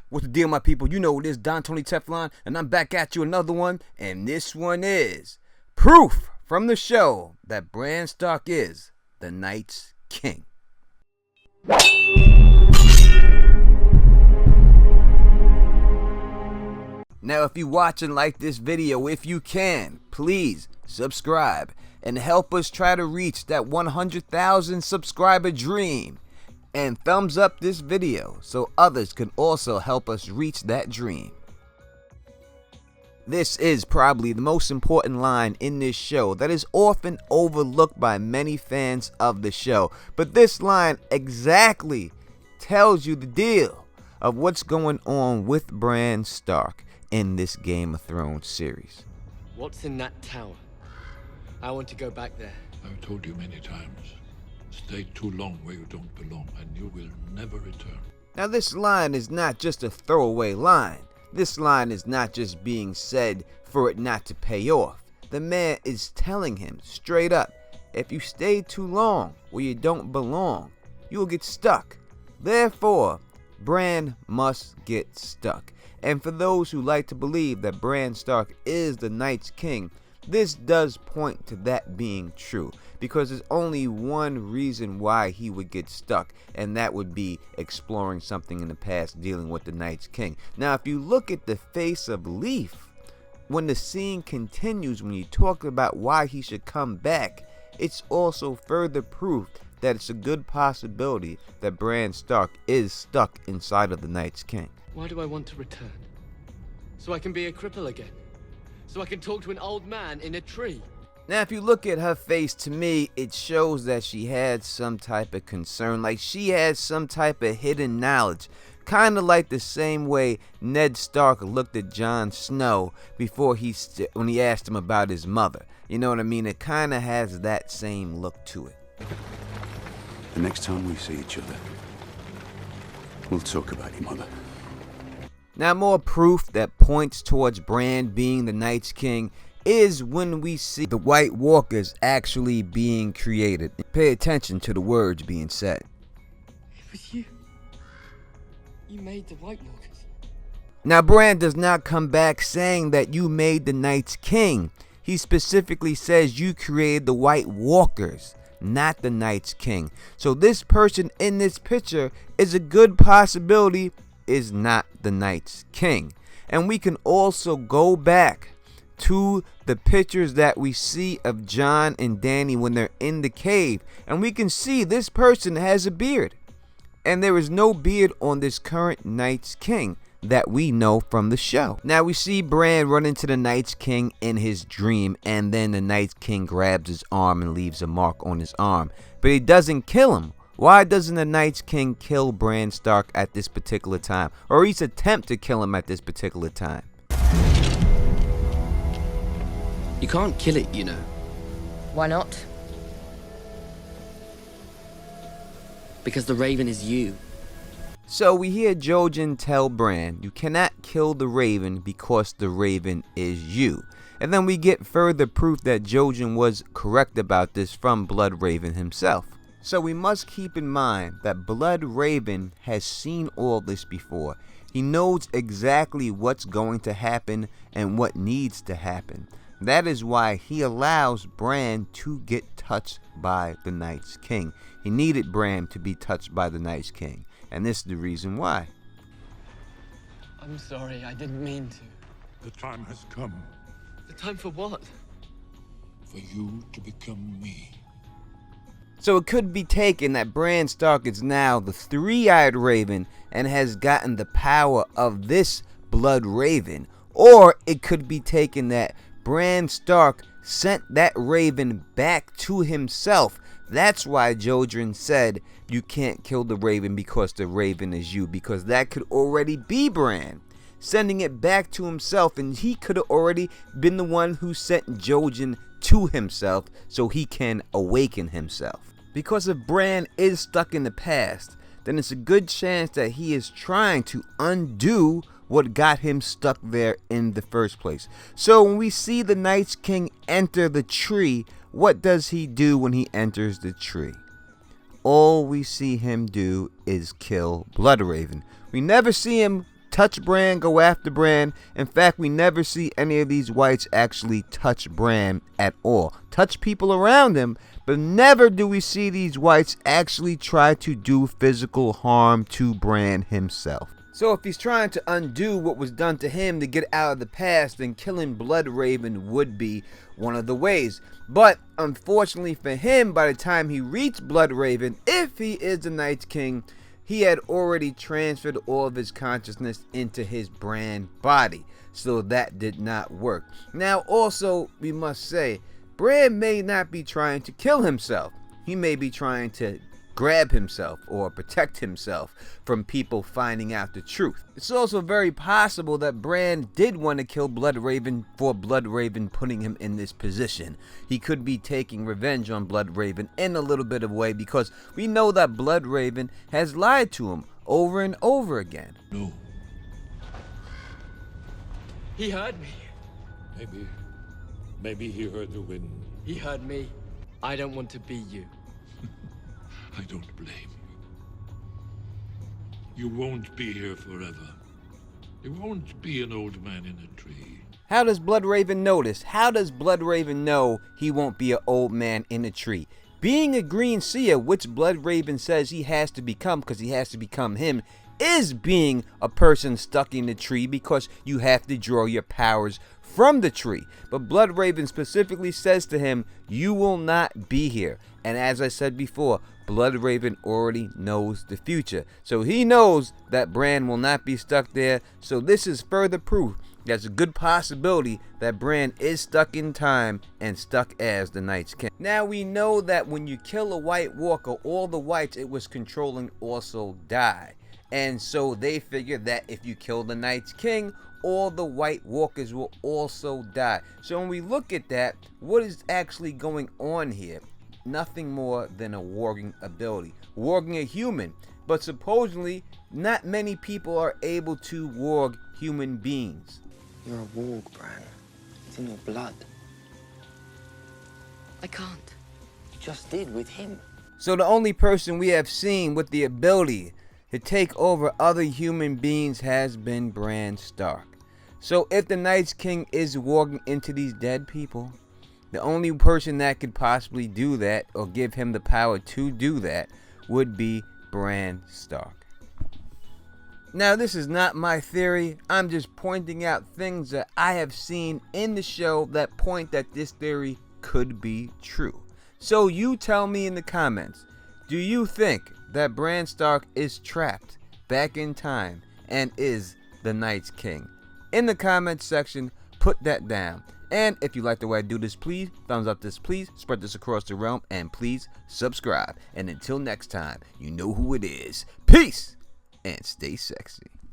What's the deal, my people? You know it is Don Tony Teflon, and I'm back at you another one, and this one is proof from the show that Bran Stark is the Night's King. Now, if you watch and like this video, if you can, please subscribe and help us try to reach that 100,000 subscriber dream. And thumbs up this video so others can also help us reach that dream. This is probably the most important line in this show that is often overlooked by many fans of the show. But this line exactly tells you the deal of what's going on with Bran Stark in this Game of Thrones series. What's in that tower? I want to go back there. I've told you many times. Stay too long where you don't belong, and you will never return. Now, this line is not just a throwaway line. This line is not just being said for it not to pay off. The man is telling him straight up, if you stay too long where you don't belong, you will get stuck. Therefore, Bran must get stuck. And for those who like to believe that Bran Stark is the Night's King, this does point to that being true, because there's only one reason why he would get stuck, and that would be exploring something in the past dealing with the Night's King. Now, if you look at the face of Leaf, when the scene continues, when you talk about why he should come back, it's also further proof that it's a good possibility that Bran Stark is stuck inside of the Night's King. Why do I want to return? So I can be a cripple again? So I can talk to an old man in a tree? Now, if you look at her face, to me, it shows that she had some type of concern, like she had some type of hidden knowledge, kind of like the same way Ned Stark looked at Jon Snow before when he asked him about his mother. You know what I mean? It kind of has that same look to it. The next time we see each other, we'll talk about your mother. Now, more proof that points towards Bran being the Night's King is when we see the White Walkers actually being created. Pay attention to the words being said. It was you. You made the White Walkers. Now, Bran does not come back saying that you made the Night's King. He specifically says you created the White Walkers, not the Night's King. So this person in this picture is a good possibility is not the Night's King. And we can also go back to the pictures that we see of Jon and Dany when they're in the cave, and we can see this person has a beard, and there is no beard on this current Night's King that we know from the show. Now, we see Bran run into the Night's King in his dream, and then the Night's King grabs his arm and leaves a mark on his arm, but he doesn't kill him. Why doesn't the Night's King kill Bran Stark at this particular time, or at least attempt to kill him at this particular time? You can't kill it, you know. Why not? Because the Raven is you. So we hear Jojen tell Bran, you cannot kill the Raven because the Raven is you. And then we get further proof that Jojen was correct about this from Blood Raven himself. So we must keep in mind that Blood Raven has seen all this before. He knows exactly what's going to happen and what needs to happen. That is why he allows Bran to get touched by the Night's King. He needed Bran to be touched by the Night's King, and this is the reason why. I'm sorry, I didn't mean to. The time has come The time for what? for you to become me. So it could be taken that Bran Stark is now the three-eyed Raven and has gotten the power of this Blood Raven. Or it could be taken that Bran Stark sent that Raven back to himself. That's why Jojen said you can't kill the Raven because the Raven is you, because that could already be Bran sending it back to himself, and he could have already been the one who sent Jojen to himself so he can awaken himself. Because if Bran is stuck in the past, then it's a good chance that he is trying to undo what got him stuck there in the first place. So when we see the Night's King enter the tree, what does he do when he enters the tree? All we see him do is kill Blood Raven. We never see him touch Bran, go after Bran. In fact, we never see any of these whites actually touch Bran at all. Touch people around him, but never do we see these whites actually try to do physical harm to Bran himself. So if he's trying to undo what was done to him to get out of the past, then killing Bloodraven would be one of the ways. But unfortunately for him, by the time he reached Bloodraven, if he is the Night's King, he had already transferred all of his consciousness into his Bran body. So that did not work. Now also, we must say, Bran may not be trying to kill himself. He may be trying to grab himself or protect himself from people finding out the truth. It's also very possible that Bran did want to kill Bloodraven for Bloodraven putting him in this position. He could be taking revenge on Bloodraven in a little bit of a way, because we know that Bloodraven has lied to him over and over again. No. He heard me. Maybe he heard the wind. He heard me. I don't want to be you. I don't blame you. You won't be here forever. You won't be an old man in a tree. How does Bloodraven know this? How does Bloodraven know he won't be an old man in a tree? Being a green seer, which Bloodraven says he has to become because he has to become him, is being a person stuck in the tree, because you have to draw your powers from the tree. But Bloodraven specifically says to him, you will not be here. And as I said before, Bloodraven already knows the future. So he knows that Bran will not be stuck there. So this is further proof there's a good possibility that Bran is stuck in time and stuck as the Night's King. Now we know that when you kill a White Walker, all the whites it was controlling also die. And so they figured that if you kill the Night's King, all the White Walkers will also die. So when we look at that, what is actually going on here? Nothing more than a warging ability. Warging a human. But supposedly, not many people are able to warg human beings. You're a warg, Bran. It's in your blood. I can't. You just did with him. So the only person we have seen with the ability to take over other human beings has been Bran Stark. So if the Night's King is warging into these dead people, the only person that could possibly do that, or give him the power to do that, would be Bran Stark. Now this is not my theory, I'm just pointing out things that I have seen in the show that point that this theory could be true. So you tell me in the comments, do you think that Bran Stark is trapped back in time and is the Night's King? In the comments section, put that down. And if you like the way I do this, please thumbs up this, please spread this across the realm, and please subscribe. And until next time, you know who it is. Peace and stay sexy.